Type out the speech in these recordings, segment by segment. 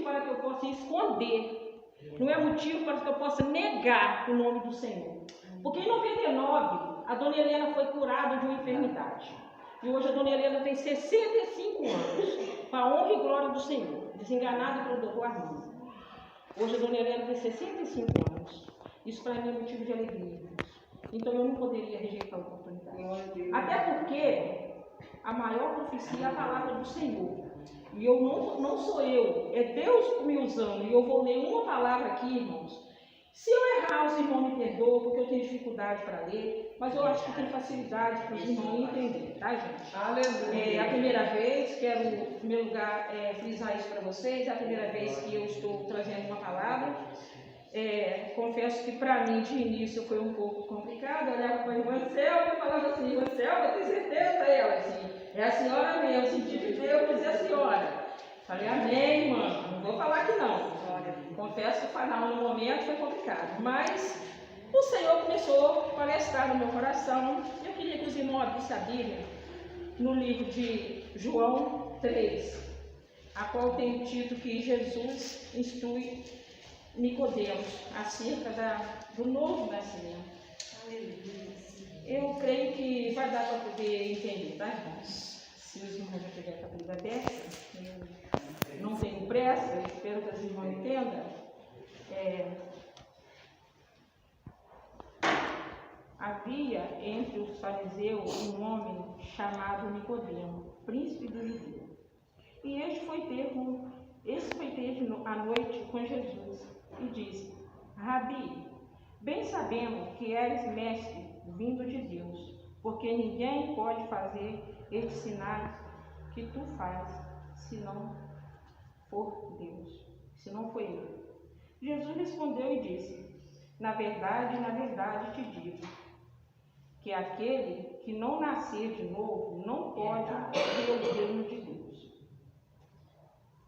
motivo para que eu possa esconder, não é motivo para que eu possa negar o nome do Senhor. Porque em 99, a dona Helena foi curada de uma enfermidade. E hoje a dona Helena tem 65 anos, para a honra e glória do Senhor, desenganada pelo doutor Armando. Hoje a dona Helena tem 65 anos. Isso para mim é motivo de alegria. Então eu não poderia rejeitar a oportunidade. Até porque a maior profecia é a palavra do Senhor. E eu não sou eu, é Deus me usando. E eu vou ler uma palavra aqui, irmãos. Se eu errar, os irmãos me perdoam, porque eu tenho dificuldade para ler, mas eu acho que tem facilidade para os irmãos entenderem, tá, gente? Aleluia. É a primeira vez, quero, em primeiro lugar, frisar isso para vocês, é a primeira vez que eu estou trazendo uma palavra. Confesso que para mim, de início, foi um pouco complicado. Eu olhava para a irmã Selva e falava assim: irmã Selva, tem certeza? Ela assim, é a senhora mesmo, senti de Deus dizer a senhora. Falei, amém, irmã, não vou falar que não. Confesso que falar no momento foi complicado, mas o Senhor começou a palestrar no meu coração. Eu queria que os irmãos abrissem a Bíblia no livro de João 3, a qual tem o título que Jesus instrui Nicodemos acerca do novo nascimento. Eu creio que vai dar para poder entender, tá, irmãos? Se os irmãos já tiverem a Bíblia aberta, eu não tenho pressa, eu espero que os irmãos entendam. Havia entre os fariseus um homem chamado Nicodemo, príncipe dos judeus. E este foi ter à noite com Jesus e disse: Rabi, bem sabemos que eres mestre vindo de Deus, porque ninguém pode fazer estes sinais que tu fazes, se não for Deus, se não for Ele. Jesus respondeu e disse: na verdade, te digo, que aquele que não nascer de novo não pode ver o reino de Deus.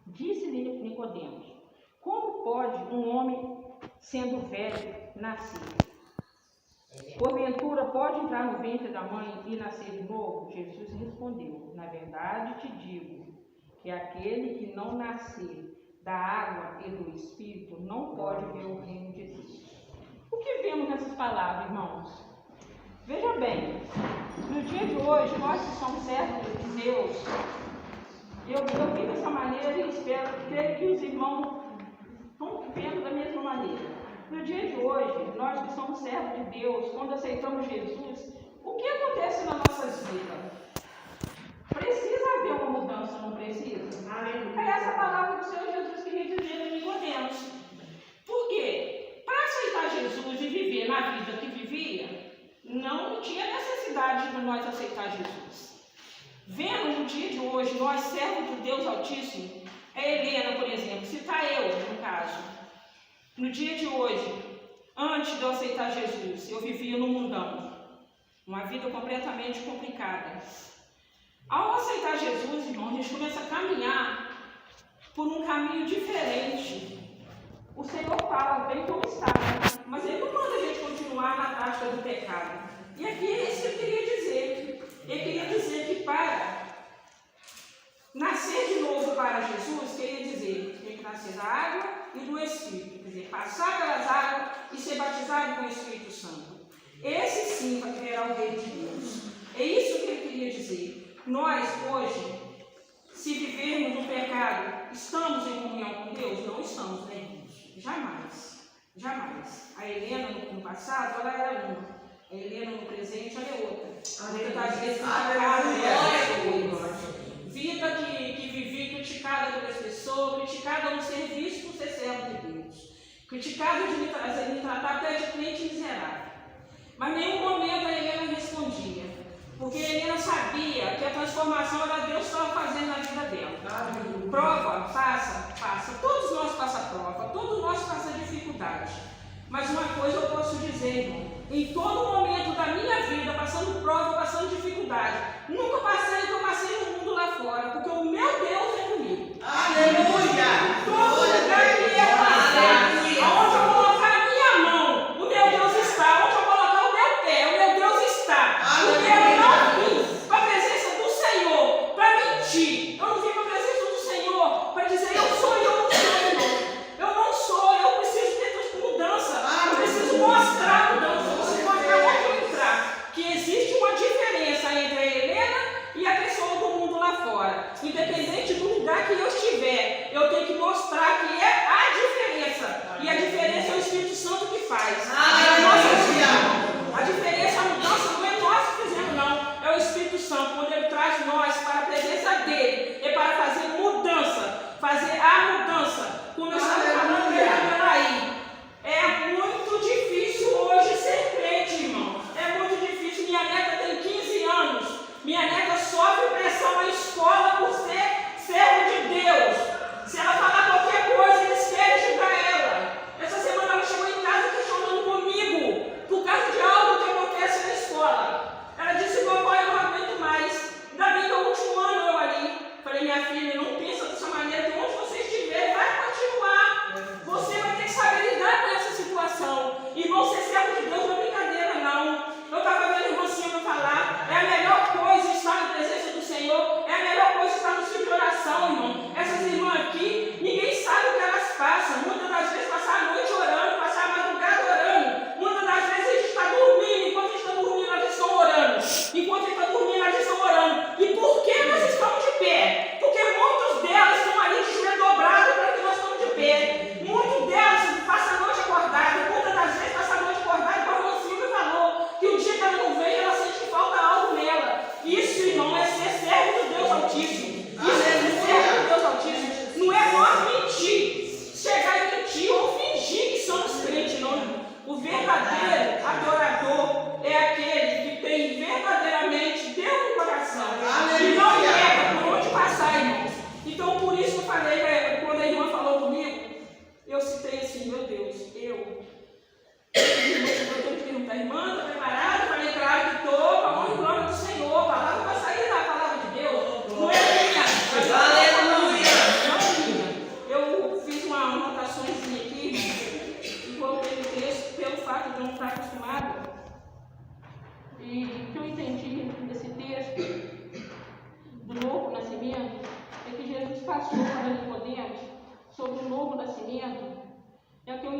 Disse-lhe Nicodemos: como pode um homem, sendo velho, nascer? Porventura pode entrar no ventre da mãe e nascer de novo? Jesus respondeu: na verdade te digo, que aquele que não nascer da água e do Espírito não pode ver o reino de Deus. O que vemos nessas palavras, irmãos? Veja bem, no dia de hoje, nós que somos servos de Deus, eu vi dessa maneira e espero que os irmãos estão vivendo da mesma maneira. No dia de hoje, nós que somos servos de Deus, quando aceitamos Jesus, o que acontece nas nossas vidas? Precisa haver uma mudança, não precisa? É essa palavra que o Senhor Jesus queria dizer a Nicodemos. Por quê? Para aceitar Jesus e viver na vida que vivia, não tinha necessidade de nós aceitar Jesus. Vendo no dia de hoje, nós servos de Deus Altíssimo, Helena, por exemplo, citar eu, no caso. No dia de hoje, antes de eu aceitar Jesus, eu vivia no mundão, uma vida completamente complicada. Ao aceitar Jesus, irmão, a gente começa a caminhar por um caminho diferente. O Senhor fala bem como está, né? Mas Ele não manda a gente continuar na taxa do pecado. E aqui é isso que Ele queria dizer. Ele queria dizer que para nascer de novo para Jesus, queria dizer que tem que nascer da água e do Espírito. Quer dizer, passar pelas águas e ser batizado com o Espírito Santo. Esse sim vai virar o reino de Deus. É isso que Ele queria dizer. Nós, hoje, se vivermos no pecado, estamos em comunhão com Deus? Não estamos, né, irmãos? Jamais. Jamais. A Helena, no passado, ela era uma. A Helena, no presente, ela é outra. Vida que vivi criticada pelas pessoas, criticada no serviço por ser servo de Deus. Criticada de me tratar até de crente miserável. Mas em nenhum momento a Helena respondia. Porque a Helena sabia que a transformação era Deus que estava fazendo na vida dela. Prova, passa. Todos nós passamos prova, todos nós passamos dificuldade. Mas uma coisa eu posso dizer, irmão, em todo momento da minha vida, passando prova, passando dificuldade, nunca passei o que eu passei no mundo lá fora, porque o meu Deus é comigo. Aleluia! Todo lugar que eu passar, aonde eu colocar a minha mão, o meu Deus está. Onde eu colocar o meu pé, o meu Deus está. Porque eu não vim para a presença do Senhor para mentir. Eu não vim para a presença do Senhor para dizer eu sou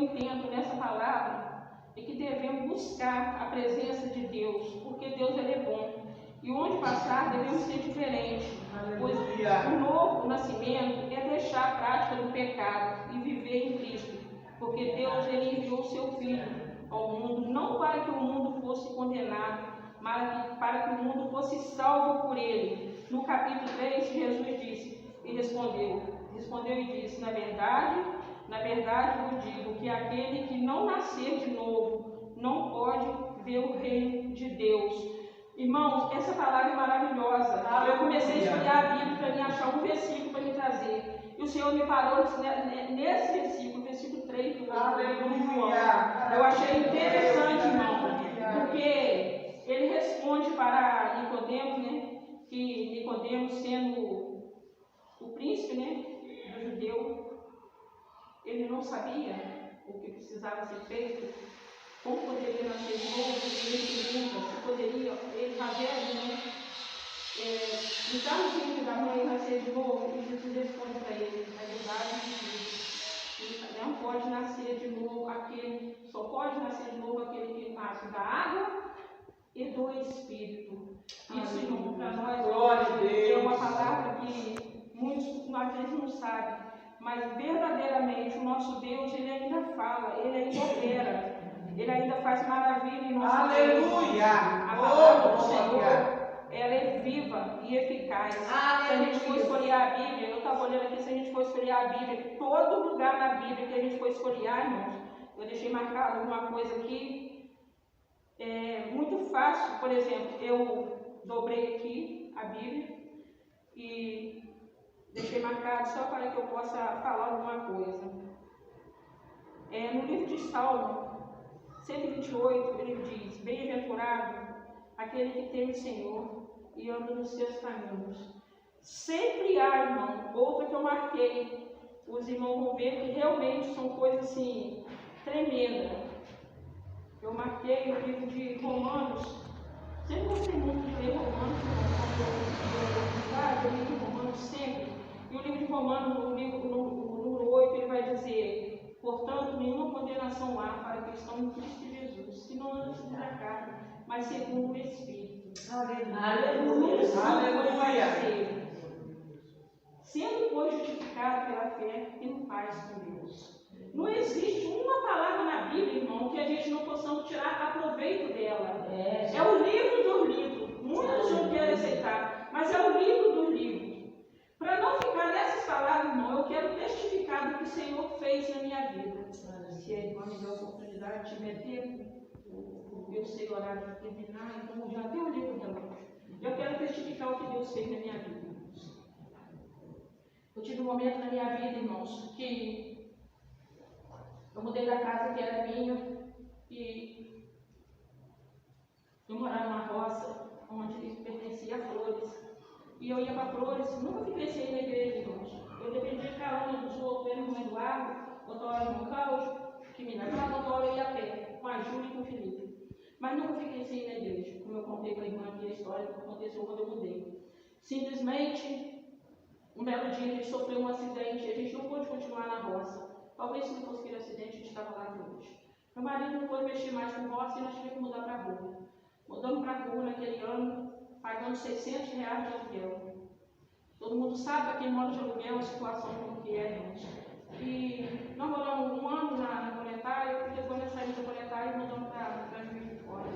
entendo nessa palavra é que devemos buscar a presença de Deus, porque Deus ele é bom. E onde passar devemos ser diferentes, pois o novo nascimento é deixar a prática do pecado e viver em Cristo, porque Deus ele enviou o seu Filho ao mundo, não para que o mundo fosse condenado, mas para que o mundo fosse salvo por ele. No capítulo 3, Jesus disse, e respondeu e disse, na verdade vos digo que aquele que não nascer de novo não pode ver o reino de Deus. Irmãos, essa palavra é maravilhosa. Eu comecei a estudar a Bíblia para me achar um versículo para me trazer. E o Senhor me parou nesse versículo, versículo 3 do livro João. Eu achei interessante, irmão, porque ele responde para Nicodemos, né? Que Nicodemos, sendo o príncipe, né, do judeu, ele não sabia o que precisava ser feito. Como poderia nascer de novo? Ele pergunta se poderia, ele já velho, né? Entrar no ventre da mãe e nascer de novo. E Jesus responde para ele: na verdade, ele não pode nascer de novo aquele, só pode nascer de novo aquele que nasce da água e do Espírito. Isso, irmão, para nós é uma palavra que muitos às vezes não sabem, mas verdadeiramente o nosso Deus, ele ainda fala, ele ainda opera. Ele ainda faz maravilha em nosso Aleluia! A palavra do Senhor, ela é viva e eficaz. Aleluia. Se a gente for escolher a Bíblia, eu estava olhando aqui, se a gente for escolher a Bíblia, todo lugar na Bíblia que a gente for escolher, irmãos, eu deixei marcado uma coisa aqui, muito fácil. Por exemplo, eu dobrei aqui a Bíblia e deixei marcado só para que eu possa falar alguma coisa. No livro de Salmo 128, ele diz: bem-aventurado aquele que teme o Senhor e anda nos seus caminhos. Sempre há, irmão, outra que eu marquei, os irmãos vão ver que realmente são coisas assim, tremendas. Eu marquei o livro de Romanos, sempre gostei muito de ler Romanos, eu li Romanos sempre, e o livro de Romanos, no número 8, ele vai dizer: portanto, nenhuma condenação há para que estão em Cristo Jesus, que não anda segundo a carne, mas segundo o Espírito. Aleluia! Aleluia! Sendo, pois, justificado pela fé, tem paz com Deus. Não existe uma palavra na Bíblia, irmão, que a gente não possamos tirar proveito dela. É o livro dos livros. Muitos não querem aceitar, mas é o livro dos livros. Para não ficar nessas palavras, irmão, eu quero testificar do que o Senhor fez na minha vida. Se a irmã me der a oportunidade de tiver tempo, porque eu sei o horário de terminar, então já deu o livro da noite. Eu quero testificar o que Deus fez na minha vida, irmãos. Eu tive um momento na minha vida, irmãos, que eu mudei da casa que era minha e eu morava numa roça onde pertencia a Flores. E eu ia para Flores, nunca fiquei sem ir na igreja, irmãos. Eu dependia de carona dos outros, eu irmão Eduardo, outra hora no Cláudio, que me levava, outra hora eu ia a pé, com a Júlia e com o Felipe. Mas nunca fiquei sem ir na igreja, como eu contei para a irmã aqui a história que aconteceu quando eu mudei. Simplesmente, um belo dia a gente sofreu um acidente e a gente não pôde continuar na roça. Talvez se não fosse aquele acidente, a gente estava lá até hoje. Meu marido não pôde mexer mais com roça e nós tivemos que mudar para a rua. Mudamos para a rua naquele ano, pagando R$600 de aluguel. Todo mundo sabe, para quem mora de aluguel, a situação como que é, irmãos. E nós moramos um ano na Monetária, porque depois nós saímos da Monetária e mudamos para Juiz de Fora.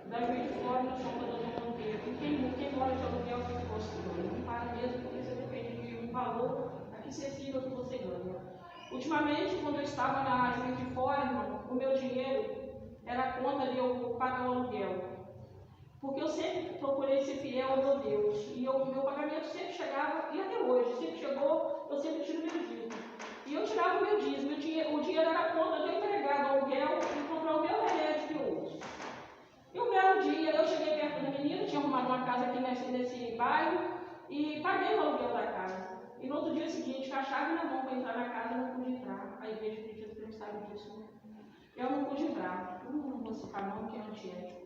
Da Juiz de Fora nós fomos para Dom Monteiro. E quem mora de aluguel fica construindo. Não para mesmo, porque você depende de um valor acessível que você ganha. Ultimamente, quando eu estava na Juiz de Fora, irmão, o meu dinheiro era a conta de eu pagar o aluguel. Porque eu sempre procurei ser fiel ao meu Deus. E o meu pagamento sempre chegava, e até hoje, sempre chegou, eu sempre tiro o meu dízimo. E eu tirava o meu dízimo. O dinheiro era a conta de eu entregar ao aluguel e comprar o meu remédio de hoje. E um belo dia, eu cheguei perto da menina, tinha arrumado uma casa aqui nesse bairro, e paguei o aluguel da casa. E no outro dia seguinte, com a chave na mão para entrar na casa, eu não pude entrar. A igreja pediu para eu saber disso. Eu não pude entrar. Eu não vou citar não, que é antiético.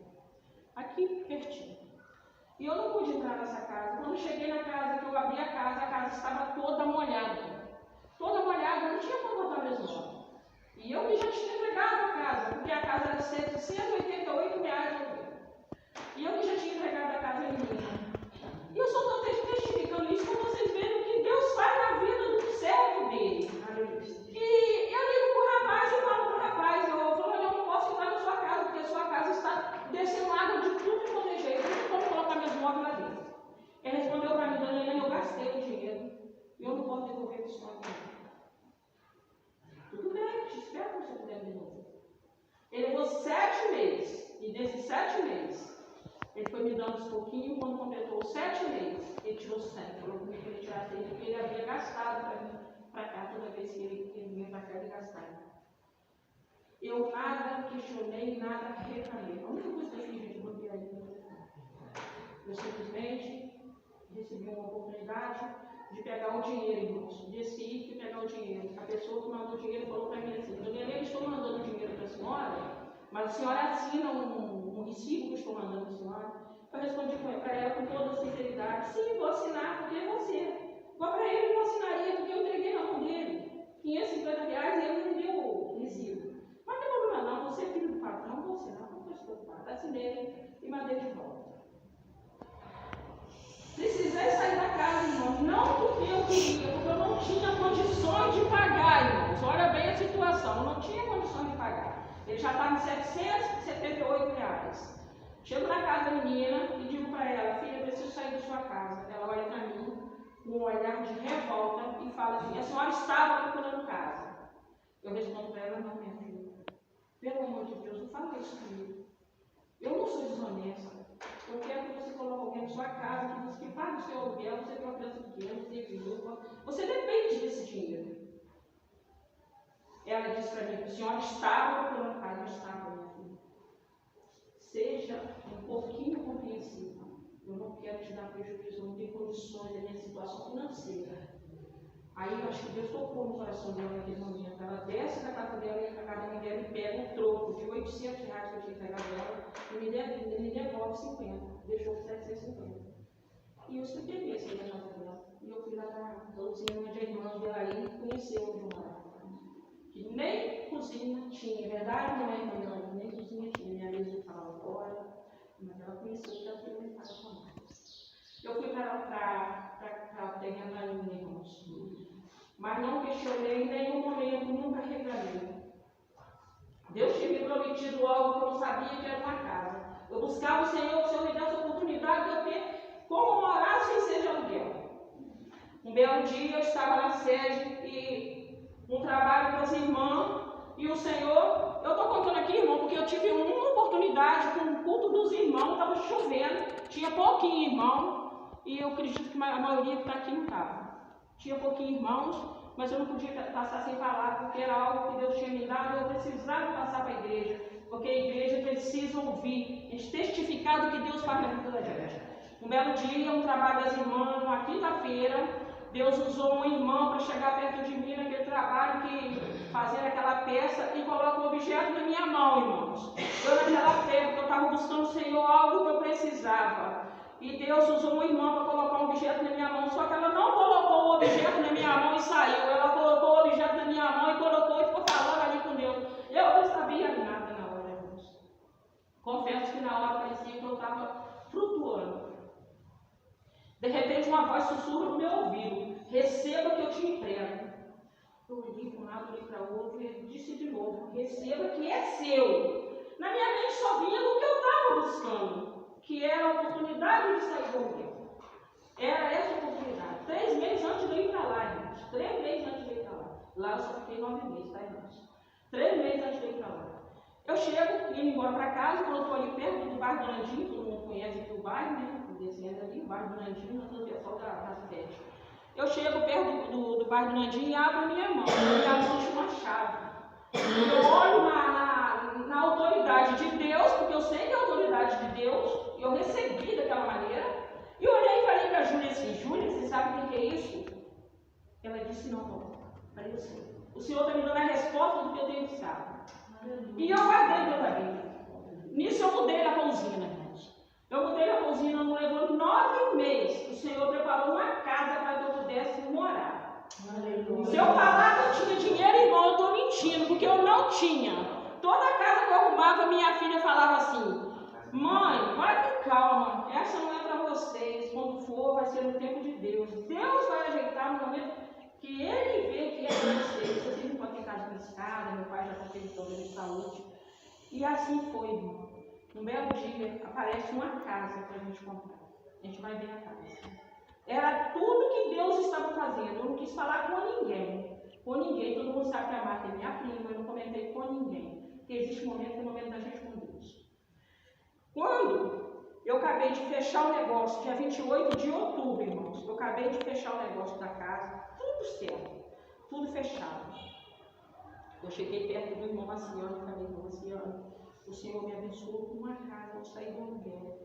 Aqui pertinho. E eu não pude entrar nessa casa. Quando cheguei na casa, que eu abri a casa estava toda molhada. Toda molhada, não tinha como botar meus móveis. E eu já R$788. E eu que já tinha entregado a casa menina. E eu só estou testificando isso para vocês verem o que Deus faz na vida do servo dele. E eu ligo para o rapaz e falo para o rapaz, eu falo, eu não posso entrar na sua casa, porque a sua casa está descendo água de tudo que eu jeito, eu não posso colocar meus móveis lá dentro. Ele respondeu para mim, dona Helena, eu gastei o dinheiro, e eu não posso devolver isso para mim. Tudo bem, te espero para você puder devolver. Ele levou 7 meses, e desses 7 meses, ele foi me dando uns pouquinhos, quando completou os 7 meses, ele tirou 100, falou comigo que ele tirasse ele, porque ele havia gastado para mim, para cá, toda vez que ele vinha para cá, ele gastava. Eu nada questionei, nada reclamei. A única coisa que eu fiz, gente, eu bloqueei aí. Eu simplesmente recebi uma oportunidade de pegar o dinheiro, irmãos. Desci e pegar o dinheiro. A pessoa que mandou o dinheiro falou para mim assim, dona Helena, estou mandando dinheiro para a senhora, mas a senhora assina um recibo que eu estou mandando para a senhora. Eu respondi para ela com toda sinceridade, sim, vou assinar, porque é você. Igual para ele, eu não assinaria, porque eu entreguei na mão dele. R$550 e ele me deu o recibo. Mas não tem problema não, você é filho do patrão, vou assinar, não estou se preocupado. Assinei e mandei de volta. Precisei sair da casa, irmãos, não porque eu queria, porque eu não tinha condições de pagar, irmãos. Olha bem a situação, eu não tinha condições de pagar. Ele já estava em R$778. Chego na casa da menina e digo para ela, filha, preciso sair da sua casa. Ela olha para mim com um olhar de revolta e fala assim, a senhora estava procurando casa. Eu respondo para ela, não, minha filha, pelo amor de Deus, não fala isso comigo. Eu não sou desonesta. Eu quero que você coloque alguém na sua casa, que pague o seu aluguel, você tem uma criança pequena, você tem viúva. Você depende desse dinheiro. Ela disse para mim, a senhora estava procurando casa, eu estava, minha filha. Seja um pouquinho compreensível. Eu não quero te dar prejuízo, não tenho condições da minha situação financeira. Aí eu acho que Deus tocou no coração dela naquele momento. Ela desce da casa dela e a casa da mãe dela e pega um troco de R$800 que eu tinha entregado dela e me devolve 50. Deixou 750. E eu expliquei isso na casa dela. E eu fui lá na usina de irmãos dela aí e conheci onde eu morava. Que nem cozinha tinha, verdade? Não é, irmã? Nem cozinha tinha. Minha mesa estava fora, mas ela conheceu que ela foi em casa com ela. Eu fui para o terreno da minha, irmãos. Mas não questionei em nenhum momento, nunca reclamei. Deus tinha me prometido algo que eu não sabia que era uma casa. Eu buscava o Senhor me desse a oportunidade de eu ter como morar sem ser de aluguel. Um belo dia eu estava na sede e um trabalho com as irmãs e o Senhor, eu estou contando aqui, irmão, porque eu tive uma oportunidade com o culto dos irmãos, estava chovendo, tinha pouquinho irmão e eu acredito que a maioria que está aqui não estava. Tinha pouquinho irmãos, mas eu não podia passar sem falar, porque era algo que Deus tinha me dado e eu precisava passar para a igreja, porque a igreja precisa ouvir, testificar do que Deus faz na vida da gente. Um belo dia, um trabalho das irmãs, uma quinta-feira, Deus usou um irmão para chegar perto de mim naquele trabalho, que fazer aquela peça e coloca o objeto na minha mão, irmãos. Eu naquela fé, porque eu estava buscando o Senhor algo que eu precisava. E Deus usou uma irmã para colocar um objeto na minha mão, só que ela não colocou o objeto na minha mão e saiu. Ela colocou o objeto na minha mão e colocou e ficou falando ali com Deus. Eu não sabia nada na hora, irmãos. Confesso que na hora parecia que eu estava flutuando. De repente uma voz sussurra no meu ouvido, receba que eu te entrego. Eu olhei para um lado, olhei para o outro e disse de novo, receba que é seu. Na minha mente só vinha o que eu estava buscando, que era a oportunidade de sair do aluguel. Era essa oportunidade. 3 meses antes de eu ir para lá, irmãos. 3 meses antes de eu ir para lá. Lá eu só fiquei 9 meses, tá, irmãos? 3 meses antes de eu ir para lá. Eu chego, indo embora para casa, quando eu estou ali perto do bairro do Nandim, todo mundo conhece aqui o bairro, né? Descendo ali, o bairro do Nandim, no pessoal da sede. Eu chego perto do bairro do Nandim e abro a minha mão. E a mão tinha uma chave. Eu olho na autoridade de Deus, porque eu sei que é a autoridade de Deus, e eu recebi daquela maneira. E eu olhei e falei para a Júlia assim, Júlia, você sabe o que é isso? Ela disse, não, não. Falei assim, o Senhor está me dando a resposta do que eu tenho buscado. E eu guardei Deus da Bíblia. Nisso eu mudei a usina, irmãos. Eu mudei a usina, não levou 9 meses. O Senhor preparou uma casa para que eu pudesse morar. Aleluia. Se eu falar que eu tinha dinheiro, irmão, eu estou mentindo, porque eu não tinha. Toda casa que eu arrumava, minha filha falava assim: mãe, vai com calma, essa não é para vocês. Quando for, vai ser no tempo de Deus. Deus vai ajeitar no momento que Ele vê que é para vocês. Vocês não podem ter casa beliscada, meu pai já está tendo problema de saúde. E assim foi, irmão. Um belo dia, aparece uma casa para a gente comprar. A gente vai ver a casa. Era tudo que Deus estava fazendo. Eu não quis falar com ninguém. Com ninguém. Todo mundo sabe que a Marta é minha prima. Eu não comentei com ninguém. Porque existe um momento que é o momento da gente com Deus. Quando eu acabei de fechar o negócio, dia 28 de outubro, irmãos, eu acabei de fechar o negócio da casa, tudo certo, tudo fechado. Eu cheguei perto do irmão Marciano e falei: irmão Marciano, o Senhor me abençoou com uma casa, eu saí do aluguel.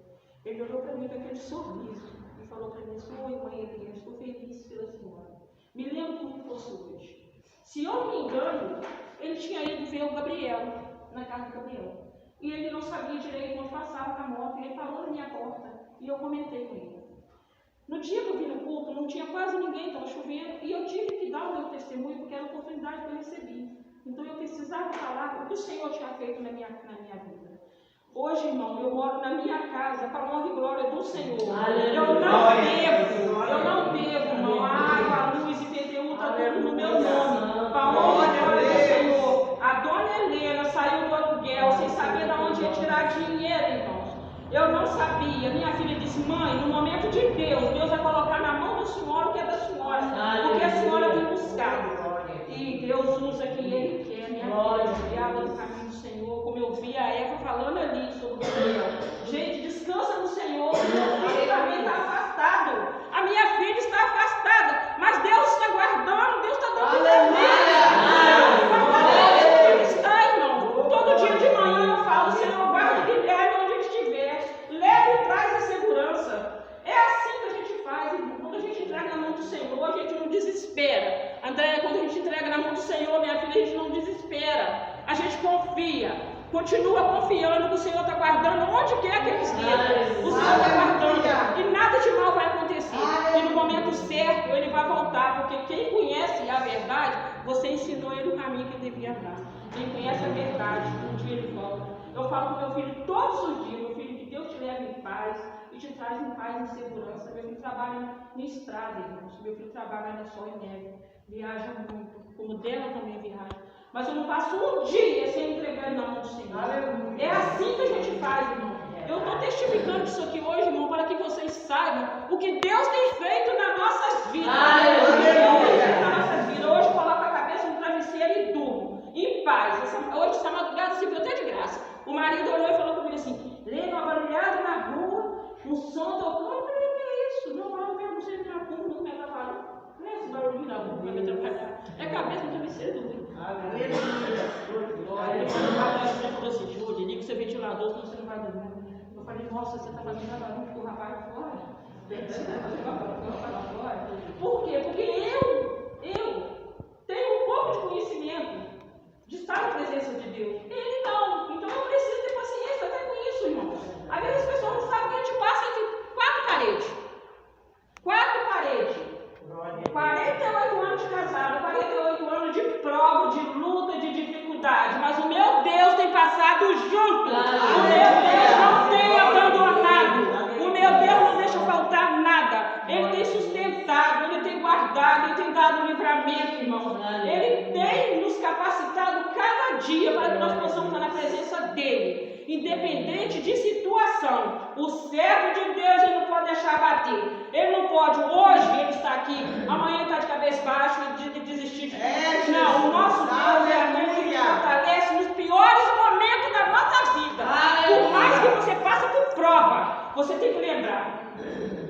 Ele olhou para mim com aquele sorriso e falou para mim: oi, mãe Eliane, estou feliz pela senhora. Me lembro como fosse hoje. Se eu não me engano, ele tinha ido ver o Gabriel, na casa do Gabriel. E ele não sabia direito onde passava com a moto, e ele parou na minha porta, e eu comentei com ele. No dia que eu vim no culto, não tinha quase ninguém, estava chovendo, e eu tive que dar o meu testemunho, porque era a oportunidade que eu recebi. Então eu precisava falar o que o Senhor tinha feito na minha vida. Hoje, irmão, eu moro na minha casa, para a honra e glória do Senhor. Eu não devo, irmão, a água, a luz e PTU, está tudo no meu nome, para a honra e glória do Senhor. A dona Helena saiu do aluguel sem saber de onde ia tirar dinheiro, irmãos. Eu não sabia. Minha filha disse: mãe, no momento de Deus vai colocar na mão da senhora o que é da senhora, porque a senhora tem buscado. E Deus usa quem Ele quer. Minha filha guiada no caminho do Senhor, como eu vi a Eva falando ali sobre o Gabriel. Gente, descansa no Senhor. Meu filho também está afastado. A minha filha está afastada, mas Deus está guardando, Deus está dando todo dia de manhã eu falo: Senhor, guarda o Guilherme onde ele estiver, leve e traz a segurança. É assim que a gente faz, irmão. Quando a gente entrega na mão do Senhor, a gente não desespera. Andréia, quando a gente entrega na mão do Senhor, minha filha, a gente não desespera. A gente confia, continua confiando que o Senhor está guardando onde quer que ele esteja. O Senhor está guardando e nada de mal vai acontecer. E no momento certo ele vai voltar, porque quem conhece a verdade, você ensinou ele o caminho que ele devia andar. Quem conhece a verdade, um dia ele volta. Eu falo com meu filho todos os dias: meu filho, que Deus te leve em paz e te traz em paz e em segurança. Meu filho trabalha em estrada, irmãos. Meu filho trabalha na sol e neve, viaja muito, como dela também viaja. Mas eu não passo um dia sem entregar na mão do Senhor. É assim que a gente faz, irmão. Eu estou testificando isso aqui hoje, irmão, para que vocês saibam o que Deus tem feito nas nossas vidas. Hoje coloco a cabeça no travesseiro e durmo em paz. Hoje, essa madrugada, se viu até de graça. O marido olhou e falou comigo assim: Lê uma barulhada na rua, um som tocando. Eu falei: o que é isso? Não, não sei o que é na rua, não me atrapalha. Não é esse barulho na rua, vai me atrapalhar. É a cabeça no travesseiro e durmo. Aí ele falou assim: Júlia, liga o seu ventilador, senão você não vai dormir. Eu falei: nossa, você está fazendo barulho com o rapaz fora? Por quê? Porque eu tenho um pouco de conhecimento de estar na presença de Deus. Ele não. Então eu preciso ter paciência até com isso, irmão. Às vezes as pessoas não sabem que a gente passa entre quatro paredes. 48 anos de casado, 48 anos de prova, de luta, de dificuldade. Mas o meu Deus tem passado junto. O meu Deus não tem abandonado. O meu Deus não deixa faltar nada. Ele tem sustentado, Ele tem guardado, Ele tem dado livramento, irmãos. Ele tem nos capacitado cada dia para que nós possamos estar na presença dEle. Independente de situação, o servo de Deus ele não pode deixar bater. Ele não pode, hoje ele está aqui, amanhã ele está de cabeça baixa e desistir de tudo. Não, o nosso Deus é aquele que nos fortalece nos piores momentos da nossa vida. Por mais que você passe por prova, você tem que lembrar: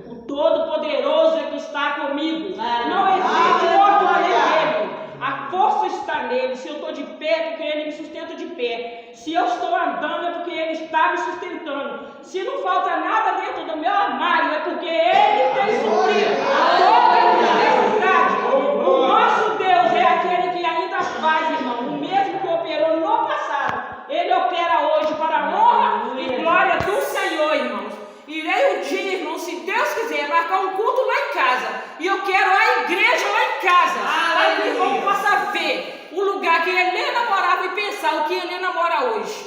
o Todo-Poderoso é que está comigo. Não existe outro além dele. A força está nele. Se eu estou de pé, é porque ele me sustenta de pé. Se eu estou andando, é porque ele está me sustentando. Se não falta nada dentro do meu armário, é porque ele tem suprido toda a necessidade. O nosso Deus é aquele que ainda faz, irmão. O mesmo que operou no passado, ele opera hoje para a honra e glória do Senhor, irmãos. Irei um dia, irmão, se Deus quiser, marcar um culto lá em casa. E eu quero a igreja lá em casa. Para que o irmão possa ver o lugar que Helena morava e pensar: o que Helena mora hoje.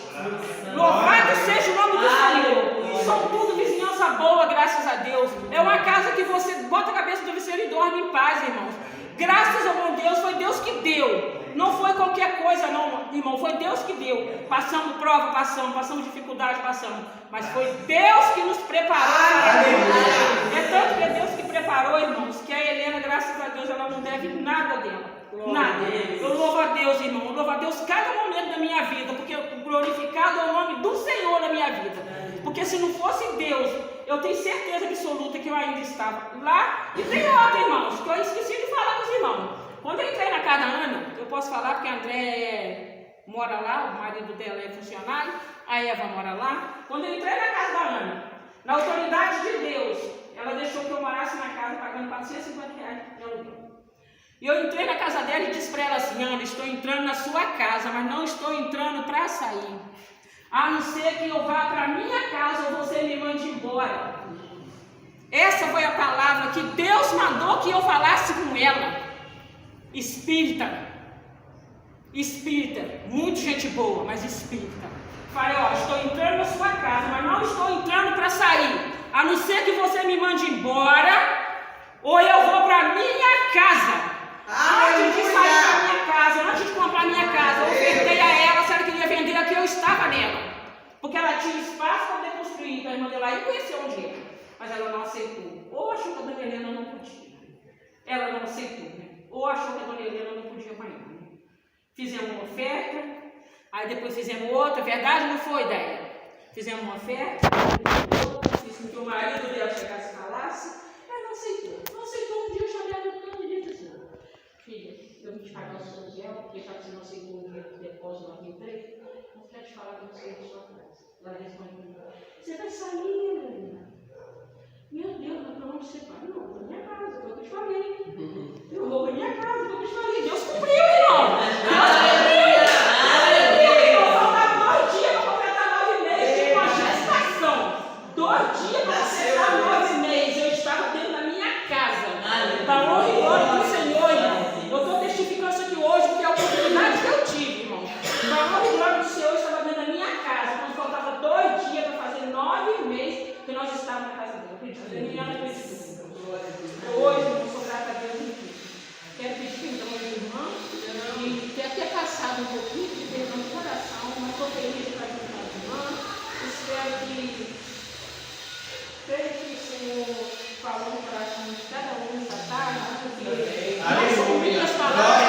Louvado seja o nome do Senhor. São tudo vizinhança boa, graças a Deus. É uma casa que você bota a cabeça no travesseiro e dorme em paz, irmãos. Graças ao bom Deus, foi Deus que deu. Não foi qualquer coisa não, irmão, foi Deus que deu. Passamos prova, passamos dificuldade, passamos. Mas foi Deus que nos preparou para Deus. É tanto que é Deus que preparou, irmãos, que a Helena, graças a Deus, ela não deve nada dela. Nada. Eu louvo a Deus, irmão. Eu louvo a Deus cada momento da minha vida, porque glorificado é o nome do Senhor na minha vida. Porque se não fosse Deus, eu tenho certeza absoluta que eu ainda estava lá. E tem outra, irmãos, que eu esqueci de falar com os irmãos. Quando eu entrei na casa da Ana, eu posso falar porque a André mora lá, o marido dela é funcionário, a Eva mora lá. Quando eu entrei na casa da Ana, na autoridade de Deus, ela deixou que eu morasse na casa pagando R$450 de aluguel. E eu entrei na casa dela e disse para ela assim: Ana, estou entrando na sua casa, mas não estou entrando para sair. A não ser que eu vá para a minha casa ou você me mande embora. Essa foi a palavra que Deus mandou que eu falasse com ela. Espírita, muito gente boa, mas espírita. Falei, ó, estou entrando na sua casa, mas não estou entrando para sair. A não ser que você me mande embora, ou eu vou para a minha casa. Antes de sair da minha casa, antes de comprar minha casa, eu ofertei a ela se ela queria vender a que eu estava nela. Porque ela tinha espaço para poder construir, então a irmã dela ia conhecer onde era. Mas ela não aceitou. Ou achou que a dona Helena não podia. Ela não aceitou, né? Ou achou que a dona Helena não podia mais. Fizemos uma oferta, aí depois fizemos outra. Verdade não foi, ideia? Fizemos uma oferta, fiz com que o marido dela chegasse e falasse. Ela não aceitou. Não aceitou. Um dia eu chamei ela no canto e disse assim: filha, eu vim te pagar o seu aluguel, porque já que você não aceitou o dia do depósito lá que eu entrei, não quero te falar que você na sua casa. Ela responde: você vai sair, Helena? Meu Deus, não vamos separar. Não, vou para minha casa, foi o que eu te falei. Eu vou para minha casa, foi o que eu te falei. Deus cumpriu, irmão. Deus cumpriu. Faltava 2 dias para completar 9 meses, tipo uma gestação. 2 dias para completar 9 meses. Eu estava dentro da minha casa. Para honra e glória do Senhor, irmão. Eu estou testificando isso aqui hoje, porque é a oportunidade que eu tive, irmão. Para honra e glória do Senhor, eu estava dentro da minha casa. Quando faltava 2 dias para fazer 9 meses que nós estávamos na casa dele. Hoje eu sou grata a Deus em Cristo. Quero pedir perdão aos irmãos e ter até passado um pouquinho de perdão no coração, mas estou feliz de estar junto com as irmãs. Espero que o Senhor falou no coração de cada um essa tarde, porque não são minhas palavras.